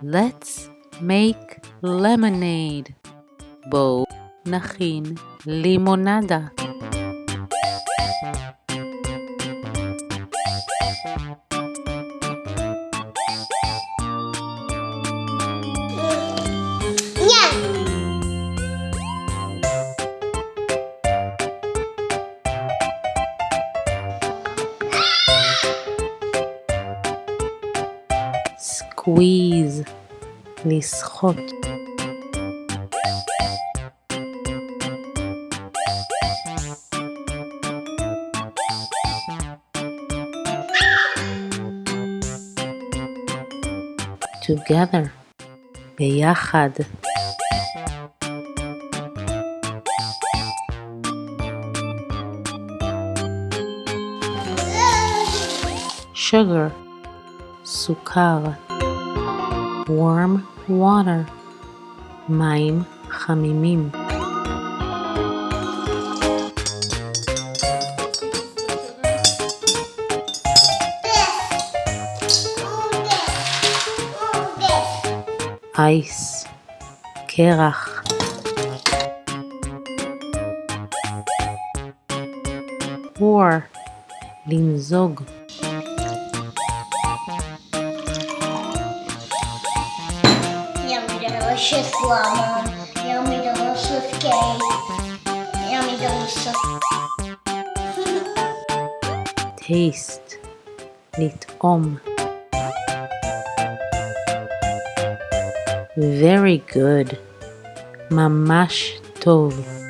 Let's make lemonade. בואו נכין לימונדה. Squeeze, לסחוט. Together, ביחד. Sugar, סוכר. Warm water, מים חמימים. Ice, קרח. Pour, למזוג. Delicious lemon, yummy delicious cake, yummy delicious. Taste, לטעום. Very good, ממש טוב.